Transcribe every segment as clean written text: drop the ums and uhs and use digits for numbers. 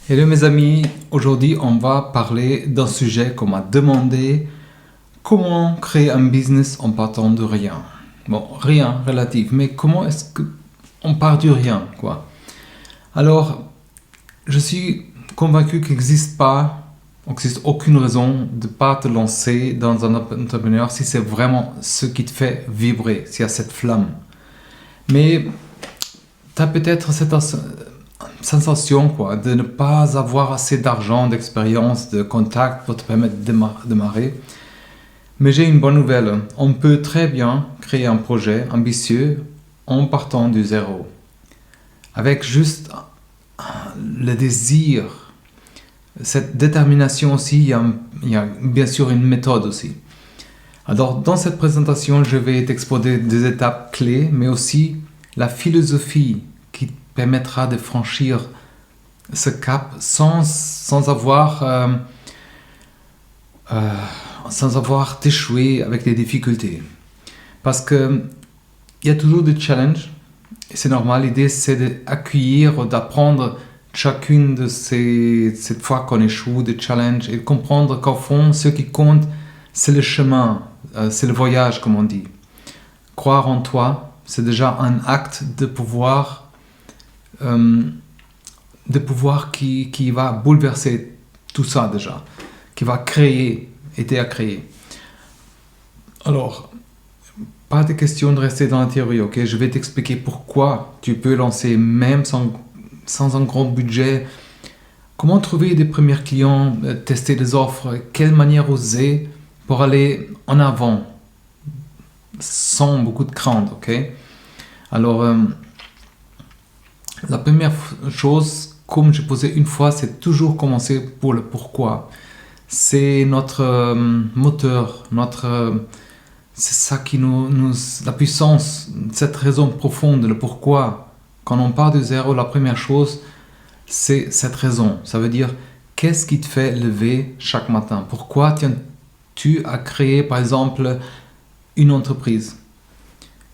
Hello mes amis, aujourd'hui on va parler d'un sujet qu'on m'a demandé, comment créer un business en partant de rien. Bon, rien relatif, mais comment est-ce qu'on part du rien, quoi. Alors, je suis convaincu qu'il n'existe aucune raison de ne pas te lancer dans un entrepreneur si c'est vraiment ce qui te fait vibrer, s'il y a cette flamme. Mais tu as peut-être cette sensation de ne pas avoir assez d'argent, d'expérience, de contact pour te permettre de démarrer. Mais j'ai une bonne nouvelle. On peut très bien créer un projet ambitieux en partant du zéro. Avec juste le désir, cette détermination aussi, il y a bien sûr une méthode aussi. Alors dans cette présentation, je vais t'exposer des étapes clés, mais aussi la philosophie qui permettra de franchir ce cap sans avoir d'échouer avec des difficultés. Parce que il y a toujours des challenges, et c'est normal. L'idée c'est d'accueillir, d'apprendre chacune de cette fois qu'on échoue, des challenges, et de comprendre qu'au fond, ce qui compte, c'est le chemin, c'est le voyage, comme on dit. Croire en toi, c'est déjà un acte de pouvoir qui va bouleverser tout ça déjà, qui va aider à créer. Alors, pas de question de rester dans la théorie, ok? Je vais t'expliquer pourquoi tu peux lancer même sans un grand budget, comment trouver des premiers clients, tester des offres, quelle manière oser pour aller en avant, sans beaucoup de crainte, ok? Alors, la première chose, comme je posais une fois, c'est toujours commencer pour le pourquoi. C'est notre moteur, c'est ça qui la puissance, cette raison profonde, le pourquoi. Quand on part de zéro, la première chose, c'est cette raison. Ça veut dire, qu'est-ce qui te fait lever chaque matin? Pourquoi tiens-tu à créer, par exemple, une entreprise?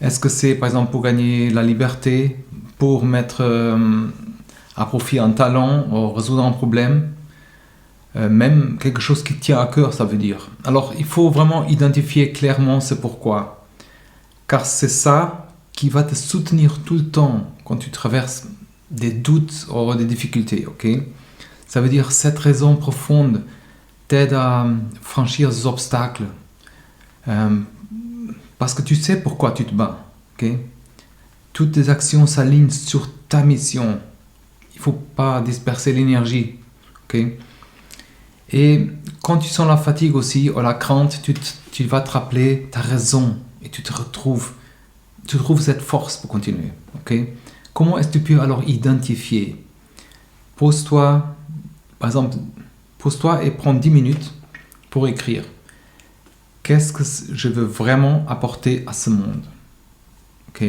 Est-ce que c'est, par exemple, pour gagner la liberté, pour mettre à profit un talent, ou résoudre un problème, même quelque chose qui tient à cœur, ça veut dire. Alors, il faut vraiment identifier clairement ce pourquoi. Car c'est ça qui va te soutenir tout le temps quand tu traverses des doutes ou des difficultés, ok? Ça veut dire cette raison profonde t'aide à franchir les obstacles. Parce que tu sais pourquoi tu te bats, ok? Toutes tes actions s'alignent sur ta mission. Il ne faut pas disperser l'énergie, ok? Et quand tu sens la fatigue aussi, ou la crainte, tu vas te rappeler ta raison et tu trouves cette force pour continuer, ok? Comment est-ce que tu peux alors identifier? Pose-toi, par exemple, et prends 10 minutes pour écrire. Qu'est-ce que je veux vraiment apporter à ce monde? Ok?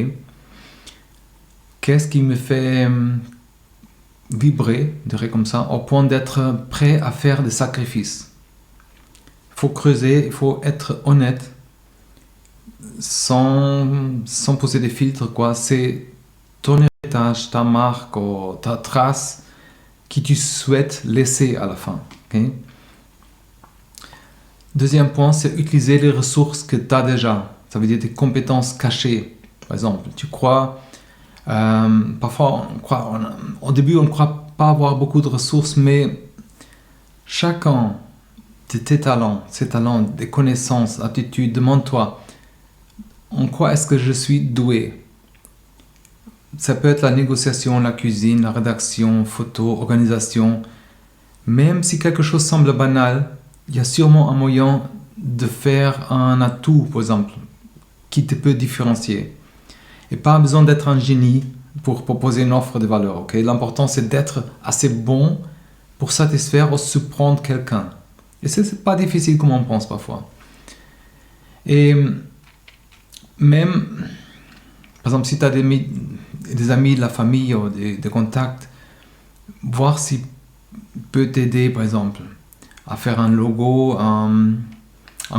Qu'est-ce qui me fait vibrer, je dirais comme ça, au point d'être prêt à faire des sacrifices? Il faut creuser, il faut être honnête, sans poser des filtres, quoi. C'est ton héritage, ta marque, ou ta trace que tu souhaites laisser à la fin. Okay? Deuxième point, c'est utiliser les ressources que tu as déjà. Ça veut dire des compétences cachées. Par exemple, tu crois, parfois au début on ne croit pas avoir beaucoup de ressources, mais chacun de tes talents, des connaissances, aptitudes, demande-toi, en quoi est-ce que je suis doué? Ça peut être la négociation, la cuisine, la rédaction, photo, organisation. Même si quelque chose semble banal, il y a sûrement un moyen de faire un atout, par exemple, qui te peut différencier. Et pas besoin d'être un génie pour proposer une offre de valeur. Okay? L'important, c'est d'être assez bon pour satisfaire ou surprendre quelqu'un. Et c'est pas difficile comme on pense parfois. Et même, par exemple, si tu as des amis, de la famille ou des contacts, voir s'il peut t'aider, par exemple, à faire un logo, un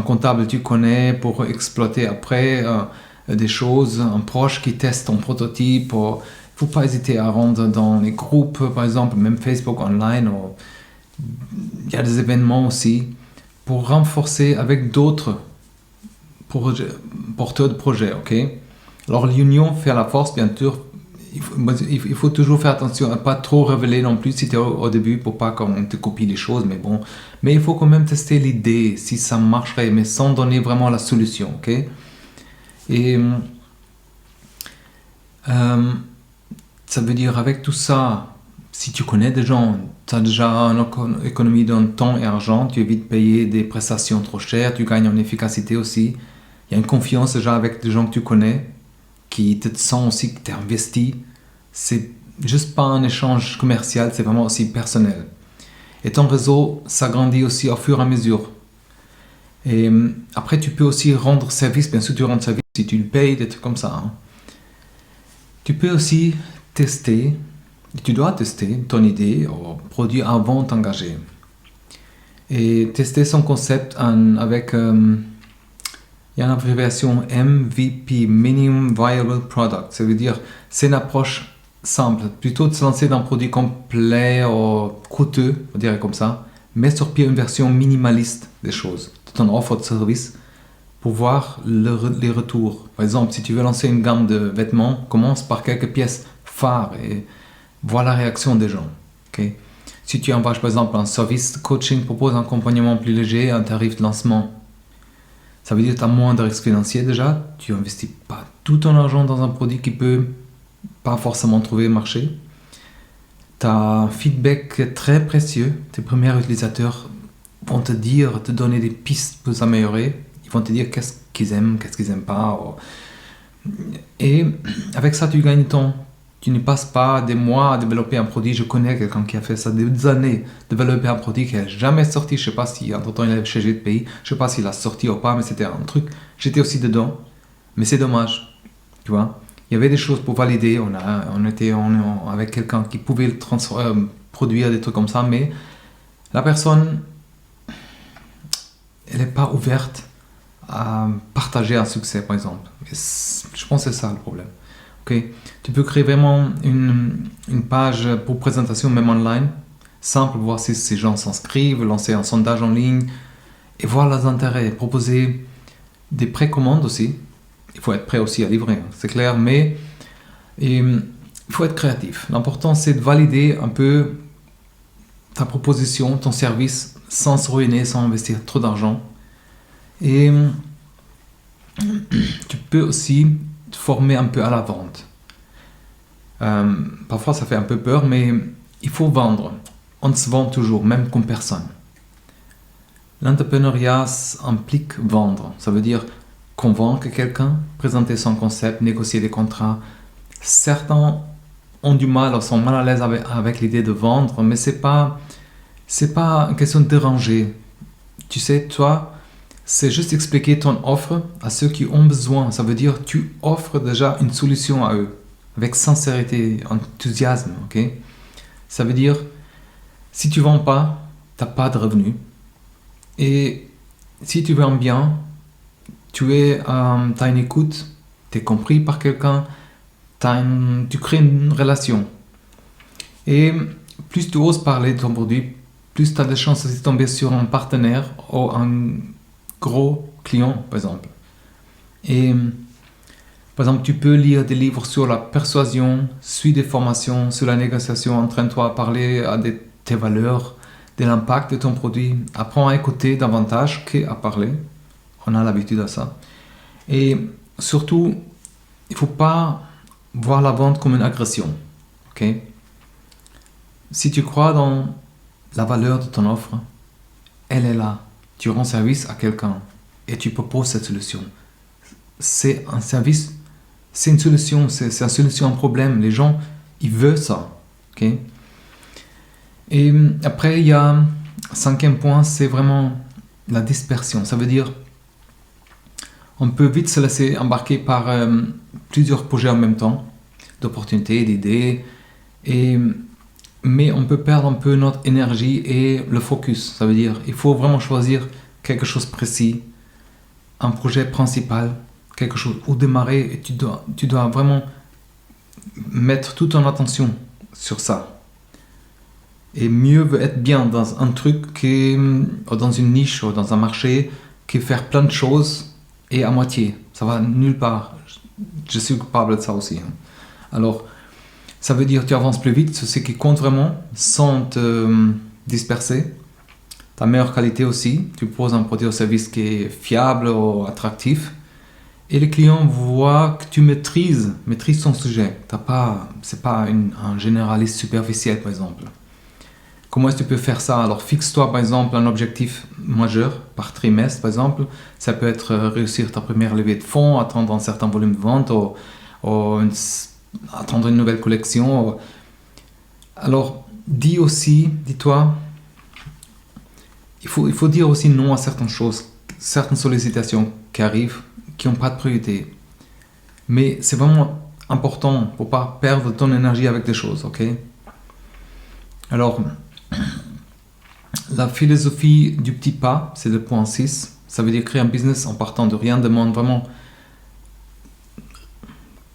comptable tu connais pour exploiter après des choses, un proche qui teste ton prototype. Il faut pas hésiter à rendre dans les groupes, par exemple, même Facebook online. Il y a des événements aussi pour renforcer avec d'autres porteurs de projets. Ok. Alors l'union fait la force, bien sûr. Il faut toujours faire attention à ne pas trop révéler non plus si tu es au début pour pas qu'on te copie les choses, mais bon. Mais il faut quand même tester l'idée, si ça marcherait, mais sans donner vraiment la solution, ok? Et ça veut dire avec tout ça, si tu connais des gens, tu as déjà une économie de temps et argent, tu évites de payer des prestations trop chères, tu gagnes en efficacité aussi. Il y a une confiance déjà avec des gens que tu connais, qui te sent aussi que tu es investi. C'est juste pas un échange commercial, c'est vraiment aussi personnel. Et ton réseau s'agrandit aussi au fur et à mesure. Et après, tu peux aussi rendre service, bien sûr tu rends service si tu le payes, des trucs comme ça. Hein. Tu peux aussi tester, tu dois tester ton idée ou produit avant de t'engager. Et tester son concept avec... il y a une abréviation MVP, Minimum Viable Product. Ça veut dire, c'est une approche simple. Plutôt de se lancer dans un produit complet ou coûteux, on dirait comme ça. Mets sur pied une version minimaliste des choses, de ton offre de service, pour voir les retours. Par exemple, si tu veux lancer une gamme de vêtements, commence par quelques pièces phares et vois la réaction des gens. Okay? Si tu engages par exemple un service de coaching, propose un accompagnement plus léger, un tarif de lancement. Ça veut dire que tu as moins de risques financiers déjà, tu n'investis pas tout ton argent dans un produit qui peut pas forcément trouver le marché. Tu as un feedback très précieux, tes premiers utilisateurs vont te donner des pistes pour s'améliorer, ils vont te dire qu'est-ce qu'ils aiment, qu'est-ce qu'ils n'aiment pas. Et avec ça, tu gagnes du temps. Tu ne passes pas des mois à développer un produit. Je connais quelqu'un qui a fait ça des années, développer un produit qui n'a jamais sorti. Je ne sais pas si entre-temps il est chez GTPI, je ne sais pas s'il a sorti ou pas, mais c'était un truc. J'étais aussi dedans, mais c'est dommage. Tu vois, il y avait des choses pour valider. On était avec quelqu'un qui pouvait produire des trucs comme ça, mais la personne, elle n'est pas ouverte à partager un succès, par exemple. Et je pense que c'est ça le problème. Okay. Tu peux créer vraiment une page pour présentation, même online, simple, voir si ces gens s'inscrivent, lancer un sondage en ligne et voir leurs intérêts, proposer des précommandes aussi. Il faut être prêt aussi à livrer, c'est clair, mais il faut être créatif. L'important, c'est de valider un peu ta proposition, ton service, sans se ruiner, sans investir trop d'argent. Et tu peux aussi te former un peu à la vente. Parfois ça fait un peu peur, mais il faut vendre. On se vend toujours, même comme personne. L'entrepreneuriat implique vendre. Ça veut dire convaincre quelqu'un, présenter son concept, négocier des contrats. Certains ont du mal, sont mal à l'aise avec l'idée de vendre, mais c'est pas une question de déranger. Tu sais, toi, c'est juste expliquer ton offre à ceux qui ont besoin. Ça veut dire tu offres déjà une solution à eux, avec sincérité, enthousiasme. Okay? Ça veut dire, si tu ne vends pas, tu n'as pas de revenus. Et si tu vends bien, tu as une écoute, tu es compris par quelqu'un, tu crées une relation. Et plus tu oses parler de ton produit, plus tu as de chances de tomber sur un partenaire ou un gros client, par exemple. Et par exemple, tu peux lire des livres sur la persuasion, suis des formations sur la négociation, entraîne-toi à parler à tes valeurs, de l'impact de ton produit. Apprends à écouter davantage qu'à parler. On a l'habitude à ça. Et surtout, il ne faut pas voir la vente comme une agression. Okay? Si tu crois dans la valeur de ton offre, elle est là. Tu rends service à quelqu'un et tu proposes cette solution. C'est un service, c'est une solution, c'est une solution à un problème. Les gens, ils veulent ça. Okay? Et après, il y a un 5e point, c'est vraiment la dispersion. Ça veut dire, on peut vite se laisser embarquer par plusieurs projets en même temps, d'opportunités, d'idées, mais on peut perdre un peu notre énergie et le focus. Ça veut dire il faut vraiment choisir quelque chose de précis, un projet principal, quelque chose où démarrer, et tu dois vraiment mettre toute ton attention sur ça. Et mieux veut être bien dans un truc ou dans une niche ou dans un marché que faire plein de choses et à moitié. Ça va nulle part. Je suis coupable de ça aussi. Alors, ça veut dire que tu avances plus vite, c'est ce qui compte vraiment, sans te disperser. Ta meilleure qualité aussi, tu proposes un produit ou service qui est fiable ou attractif. Et les clients voient que tu maîtrises ton sujet. C'est pas un généraliste superficiel, par exemple. Comment est-ce que tu peux faire ça? Alors, fixe-toi, par exemple, un objectif majeur par trimestre, par exemple. Ça peut être réussir ta première levée de fonds, atteindre un certain volume de vente, ou attendre une nouvelle collection. Alors, dis-toi, il faut dire aussi non à certaines choses, certaines sollicitations qui arrivent, qui n'ont pas de priorité. Mais c'est vraiment important pour ne pas perdre ton énergie avec des choses, ok? Alors, la philosophie du petit pas, c'est le point 6. Ça veut dire créer un business en partant de rien, demande vraiment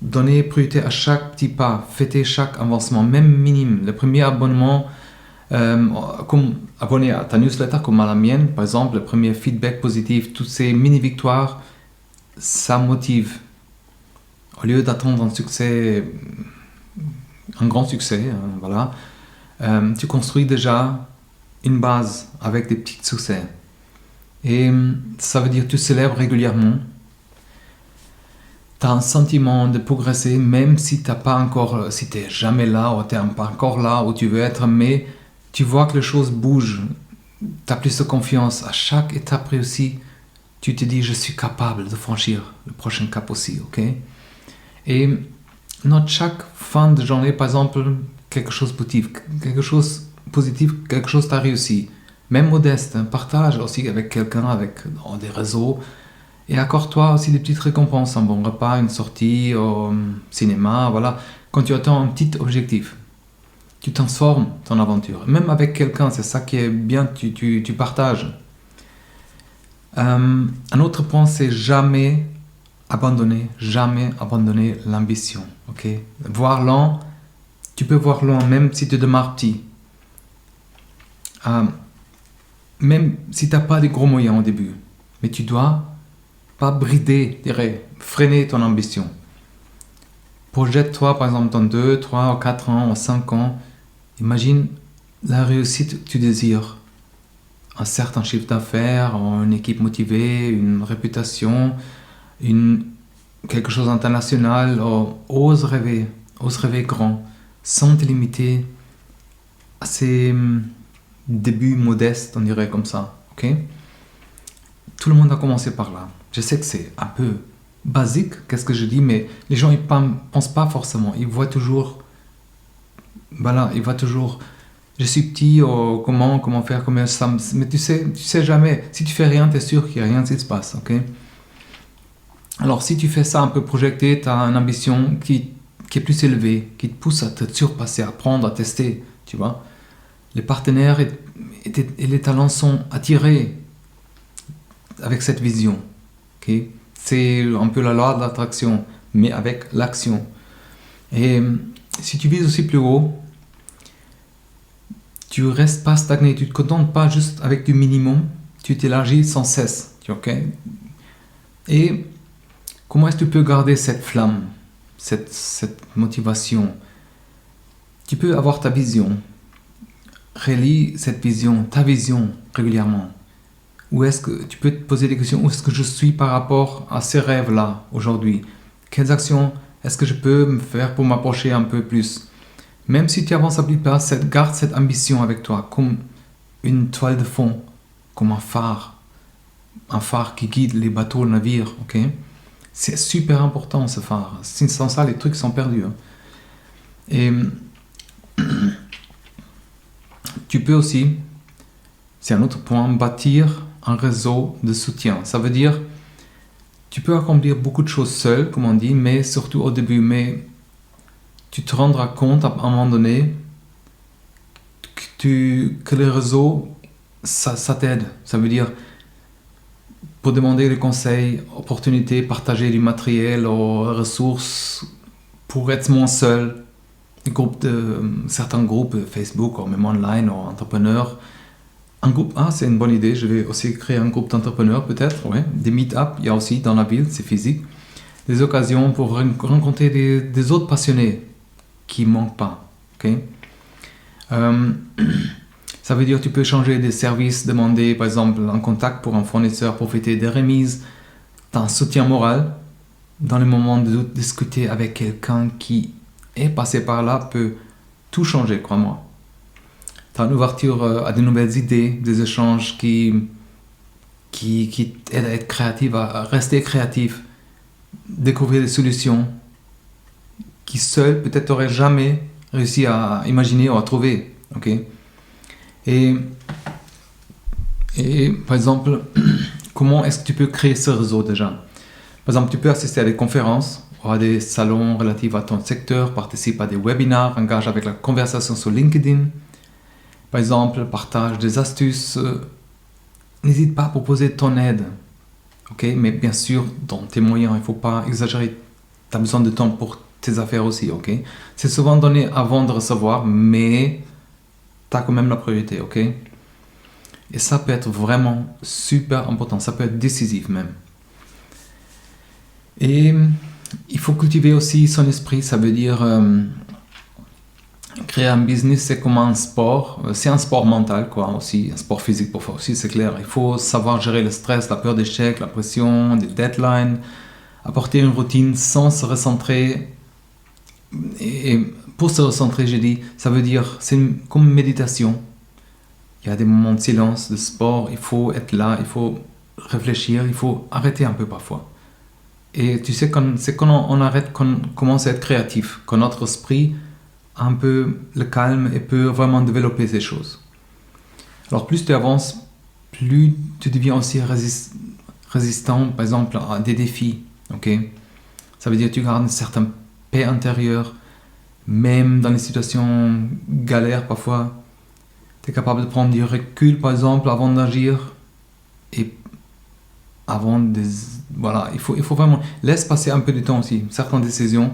donner priorité à chaque petit pas, fêter chaque avancement, même minime. Le premier abonnement, comme abonné à ta newsletter, comme à la mienne, par exemple, le premier feedback positif, toutes ces mini-victoires, ça motive. Au lieu d'attendre un grand succès, voilà, tu construis déjà une base avec des petits succès. Et ça veut dire que tu célèbres régulièrement. Tu as un sentiment de progresser, même si tu n'es jamais là, ou tu n'es pas encore là où tu veux être, mais tu vois que les choses bougent. Tu as plus de confiance. À chaque étape réussie, tu te dis, je suis capable de franchir le prochain cap aussi, ok? Et note chaque fin de journée, par exemple, quelque chose positif, quelque chose t'a réussi. Même modeste, partage aussi avec quelqu'un, dans des réseaux. Et accorde-toi aussi des petites récompenses, un bon repas, une sortie au cinéma, voilà. Quand tu atteins un petit objectif, tu transformes ton aventure. Même avec quelqu'un, c'est ça qui est bien, tu partages. Un autre point, c'est jamais abandonner l'ambition. Okay? Tu peux voir loin, même si tu démarres petit. Même si tu n'as pas de gros moyens au début. Mais tu dois pas brider, freiner ton ambition. Projette-toi, par exemple, dans 2, 3, ou 4 ans, ou 5 ans. Imagine la réussite que tu désires. Un certain chiffre d'affaires, une équipe motivée, une réputation, quelque chose d'international. Ose rêver grand, sans te limiter à ces débuts modestes, on dirait comme ça. Ok? Tout le monde a commencé par là. Je sais que c'est un peu basique, qu'est-ce que je dis, mais les gens ils pensent pas forcément. Ils voient toujours, je suis petit, comment faire, ça. Mais tu sais jamais. Si tu fais rien, tu es sûr qu'il n'y a rien qui se passe, ok? Alors si tu fais ça un peu projeté, tu as une ambition qui est plus élevée, qui te pousse à te surpasser, à apprendre, à tester, tu vois. Les partenaires et les talents sont attirés avec cette vision. Okay? C'est un peu la loi de l'attraction, mais avec l'action. Et si tu vises aussi plus haut, tu ne restes pas stagné, tu ne te contentes pas juste avec du minimum, tu t'élargis sans cesse. Okay? Et comment est-ce que tu peux garder cette flamme, cette motivation? Tu peux avoir ta vision. Relis cette vision, ta vision régulièrement. Où est-ce que tu peux te poser des questions? Où est-ce que je suis par rapport à ces rêves-là aujourd'hui? Quelles actions est-ce que je peux me faire pour m'approcher un peu plus? Même si tu avances à plus pas, garde cette ambition avec toi comme une toile de fond, comme un phare qui guide les bateaux, les navires. Ok? C'est super important ce phare. Sans ça, les trucs sont perdus. Et tu peux aussi, c'est un autre point, bâtir un réseau de soutien. Ça veut dire, tu peux accomplir beaucoup de choses seul, comme on dit, mais surtout au début. Mais tu te rendras compte à un moment donné que le réseau, ça t'aide. Ça veut dire, pour demander des conseils, opportunités, partager du matériel, aux ressources, pour être moins seul. Certains groupes Facebook ou même online ou entrepreneurs. Un groupe, c'est une bonne idée, je vais aussi créer un groupe d'entrepreneurs peut-être, ouais. Des meet-up, il y a aussi dans la ville, c'est physique. Des occasions pour rencontrer des autres passionnés qui ne manquent pas. Okay? Ça veut dire que tu peux changer des services, demander par exemple un contact pour un fournisseur, profiter des remises, d'un soutien moral. Dans les moments de doute, discuter avec quelqu'un qui est passé par là peut tout changer, crois-moi. Tu as une ouverture à de nouvelles idées, des échanges qui aident à être créatif, à rester créatif, découvrir des solutions qui seul peut-être t'aurais jamais réussi à imaginer ou à trouver. Okay? Et par exemple, comment est-ce que tu peux créer ce réseau déjà? Par exemple, tu peux assister à des conférences ou à des salons relatifs à ton secteur, participe à des webinars, engage avec la conversation sur LinkedIn. Par exemple, partage des astuces. N'hésite pas à proposer ton aide. Okay? Mais bien sûr, dans tes moyens, il ne faut pas exagérer. Tu as besoin de temps pour tes affaires aussi. Okay? C'est souvent donné avant de recevoir, mais tu as quand même la priorité. Okay? Et ça peut être vraiment super important. Ça peut être décisif même. Et il faut cultiver aussi son esprit. Ça veut dire créer un business, c'est comme un sport. C'est un sport mental, quoi, aussi. Un sport physique, parfois aussi, c'est clair. Il faut savoir gérer le stress, la peur d'échec, la pression, des deadlines, apporter une routine sans se recentrer. Et pour se recentrer, j'ai dit, ça veut dire, c'est comme une méditation. Il y a des moments de silence, de sport. Il faut être là, il faut réfléchir, il faut arrêter un peu parfois. Et tu sais, c'est quand on arrête qu'on commence à être créatif, quand notre esprit a un peu le calme et peut vraiment développer ces choses. Alors plus tu avances, plus tu deviens aussi résistant, par exemple, à des défis. Okay? Ça veut dire que tu gardes une certaine paix intérieure, même dans les situations galères parfois. Tu es capable de prendre du recul, par exemple, avant d'agir. Et avant voilà, il faut vraiment laisse passer un peu de temps aussi. Certaines décisions,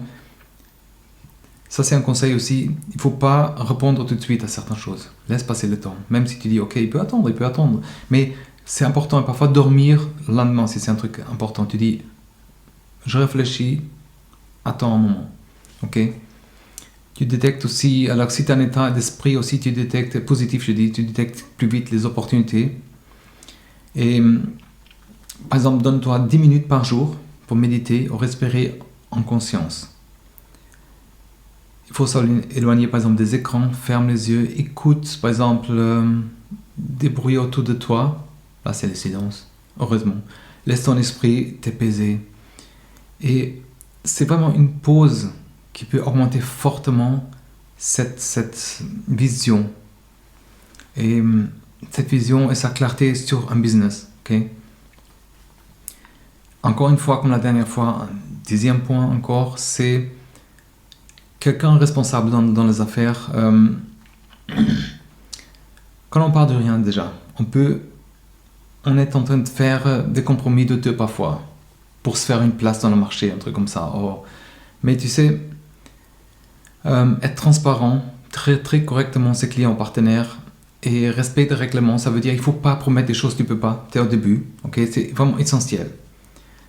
ça c'est un conseil aussi, il ne faut pas répondre tout de suite à certaines choses. Laisse passer le temps. Même si tu dis, ok, il peut attendre. Mais c'est important, et parfois dormir le lendemain, si c'est un truc important. Tu dis, je réfléchis, attends un moment. Ok? Tu détectes aussi, alors si tu as un état d'esprit aussi, tu détectes, positif je dis, tu détectes plus vite les opportunités. Et par exemple, donne-toi 10 minutes par jour pour méditer ou respirer en conscience. Il faut s'éloigner par exemple des écrans, ferme les yeux, écoute par exemple des bruits autour de toi. Là c'est le silence, heureusement. Laisse ton esprit t'apaiser. Et c'est vraiment une pause qui peut augmenter fortement cette vision. Et cette vision et sa clarté sur un business. Okay? Encore une fois, comme la dernière fois, un dixième point encore, c'est quelqu'un responsable dans les affaires. Quand on parle de rien déjà, on est en train de faire des compromis douteux parfois pour se faire une place dans le marché, un truc comme ça. Mais tu sais, être transparent, très correctement ses clients, partenaires, et respect des règlements, ça veut dire qu'il ne faut pas promettre des choses que tu ne peux pas. Tu es au début, okay? C'est vraiment essentiel.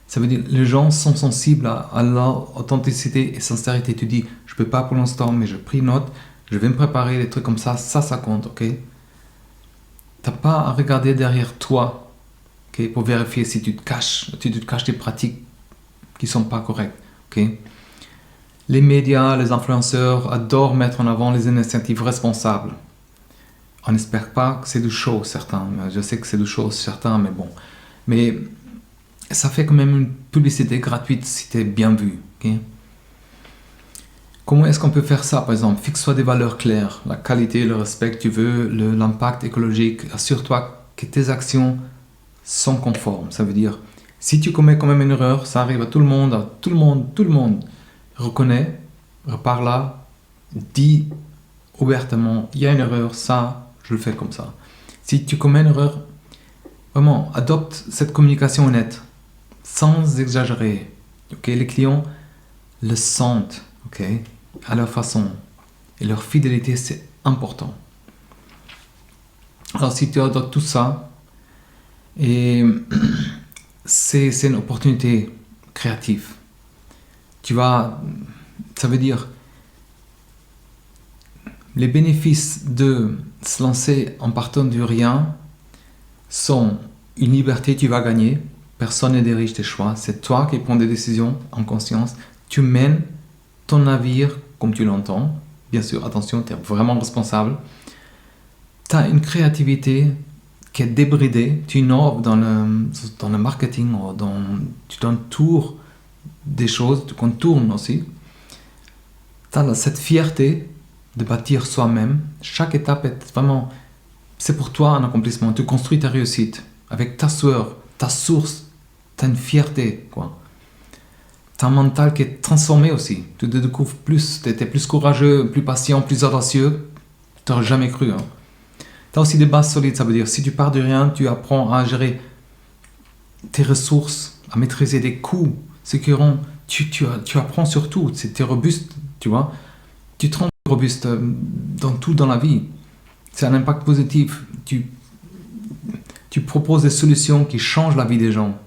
Ça veut dire que les gens sont sensibles à l'authenticité et sincérité. Tu dis, je ne peux pas pour l'instant, mais je pris note, je vais me préparer, des trucs comme ça compte. Okay? Tu n'as pas à regarder derrière toi, okay, pour vérifier si tu te caches des pratiques qui ne sont pas correctes. Okay? Les médias, les influenceurs adorent mettre en avant les initiatives responsables. On n'espère pas que c'est du show, certains. Je sais que c'est du show, certains, mais bon. Mais ça fait quand même une publicité gratuite si tu es bien vu. Okay? Comment est-ce qu'on peut faire ça, par exemple? Fixe-toi des valeurs claires, la qualité, le respect que tu veux, l'impact écologique. Assure-toi que tes actions sont conformes. Ça veut dire, si tu commets quand même une erreur, ça arrive à tout le monde, tout le monde reconnaît, repart là, dit ouvertement, il y a une erreur, ça, je le fais comme ça. Si tu commets une erreur, vraiment, adopte cette communication honnête, sans exagérer. Okay? Les clients le sentent. ok, à leur façon. Et leur fidélité, c'est important. Alors si tu adoptes tout ça, et c'est une opportunité créative. Ça veut dire, les bénéfices de se lancer en partant du rien sont une liberté que tu vas gagner. Personne ne dirige tes choix. C'est toi qui prends des décisions en conscience. Tu mènes ton navire comme tu l'entends. Bien sûr, attention, tu es vraiment responsable. Tu as une créativité qui est débridée. Tu innoves dans le marketing. Tu t'entoures des choses. Tu contournes aussi. Tu as cette fierté de bâtir soi-même. Chaque étape est vraiment... C'est pour toi un accomplissement. Tu construis ta réussite avec ta sueur, ta source. Tu as une fierté, quoi. Tu as un mental qui est transformé aussi. Tu te découvres plus. Tu étais plus courageux, plus patient, plus audacieux. Tu n'aurais jamais cru. Hein. Tu as aussi des bases solides. Ça veut dire, si tu pars de rien, tu apprends à gérer tes ressources, à maîtriser des coûts. Tu apprends surtout. Tu es robuste, tu vois. Tu te rends robuste dans tout dans la vie. C'est un impact positif. Tu proposes des solutions qui changent la vie des gens,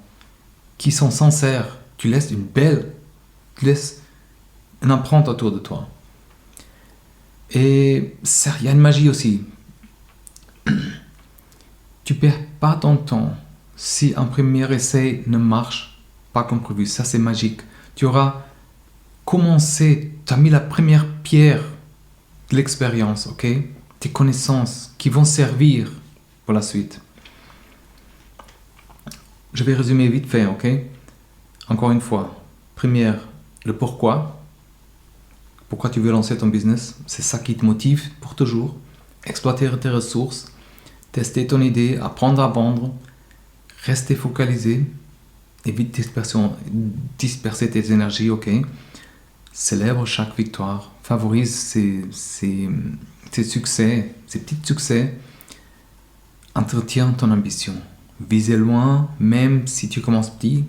qui sont sincères. Tu laisses une empreinte autour de toi. Et il y a une magie aussi. Tu perds pas ton temps si un premier essai ne marche pas comme prévu. Ça, c'est magique. Tu auras commencé, tu as mis la première pierre de l'expérience, ok? Tes connaissances qui vont servir pour la suite. Je vais résumer vite fait, ok? Encore une fois, première, le pourquoi. Pourquoi tu veux lancer ton business? C'est ça qui te motive pour toujours. Exploiter tes ressources, tester ton idée, apprendre à vendre, rester focalisé, évite disperser tes énergies, ok? Célèbre chaque victoire, favorise ses succès, ses petits succès, entretiens ton ambition. Visez loin, même si tu commences petit.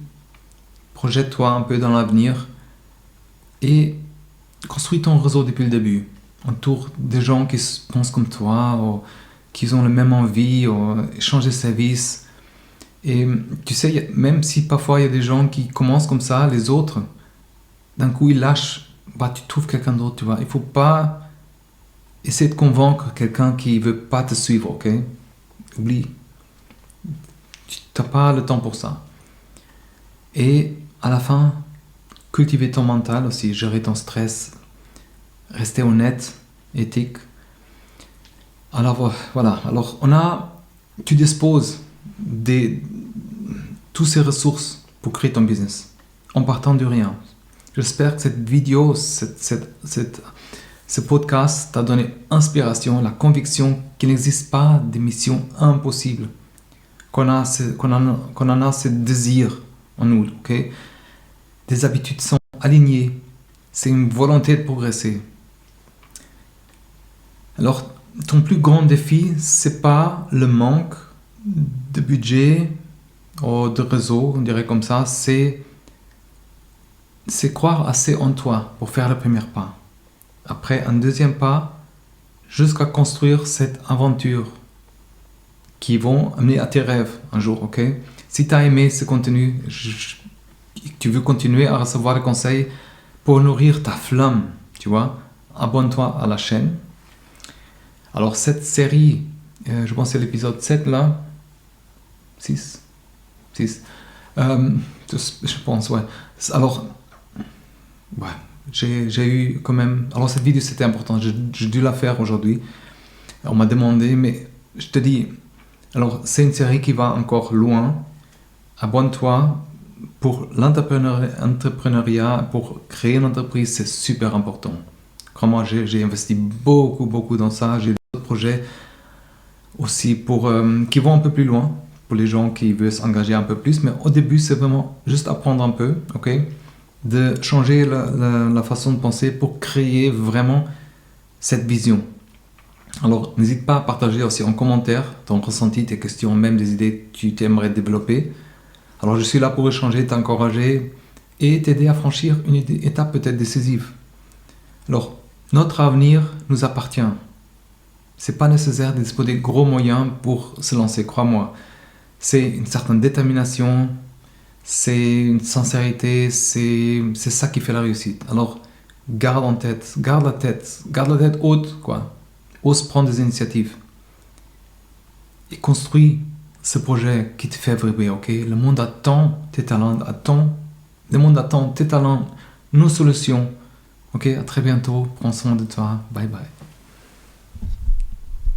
Projette-toi un peu dans l'avenir et construis ton réseau depuis le début. Entoure des gens qui pensent comme toi, ou qui ont la même envie, ou échange de services. Et tu sais, même si parfois il y a des gens qui commencent comme ça, les autres, d'un coup ils lâchent, tu trouves quelqu'un d'autre, tu vois. Il ne faut pas essayer de convaincre quelqu'un qui ne veut pas te suivre, ok? Oublie. Tu n'as pas le temps pour ça. Et à la fin, cultiver ton mental aussi, gérer ton stress, rester honnête, éthique. Alors voilà, tu disposes de toutes ces ressources pour créer ton business, en partant de rien. J'espère que cette vidéo, ce podcast t'a donné inspiration, la conviction qu'il n'existe pas de mission impossible, qu'on en a ce désir en nous, ok? Des habitudes sont alignées, c'est une volonté de progresser. Alors, ton plus grand défi, c'est pas le manque de budget ou de réseau, on dirait comme ça, c'est croire assez en toi pour faire le premier pas. Après, un deuxième pas, jusqu'à construire cette aventure qui vont amener à tes rêves un jour, ok? Si tu as aimé ce contenu, tu veux continuer à recevoir des conseils pour nourrir ta flamme, tu vois, abonne-toi à la chaîne. Alors cette série, je pense que c'est l'épisode 7 là, 6, je pense, ouais. Alors, ouais, j'ai eu quand même... Alors cette vidéo c'était important, j'ai dû la faire aujourd'hui. On m'a demandé, mais je te dis, alors c'est une série qui va encore loin. Abonne-toi. Pour l'entrepreneuriat, pour créer une entreprise, c'est super important. Crois-moi, j'ai investi beaucoup dans ça. J'ai d'autres projets aussi qui vont un peu plus loin, pour les gens qui veulent s'engager un peu plus. Mais au début, c'est vraiment juste apprendre un peu, ok? De changer la façon de penser pour créer vraiment cette vision. Alors, n'hésite pas à partager aussi en commentaire ton ressenti, tes questions, même des idées que tu aimerais développer. Alors je suis là pour échanger, t'encourager et t'aider à franchir une étape peut-être décisive. Alors, notre avenir nous appartient. C'est pas nécessaire de disposer de gros moyens pour se lancer, crois-moi. C'est une certaine détermination, c'est une sincérité, c'est ça qui fait la réussite. Alors, garde en tête, garde la tête haute, quoi. Ose prendre des initiatives. Et construis ce projet qui te fait vibrer, ok? Le monde attend tes talents, le monde attend tes talents, nos solutions. Ok, à très bientôt, prends soin de toi, bye bye.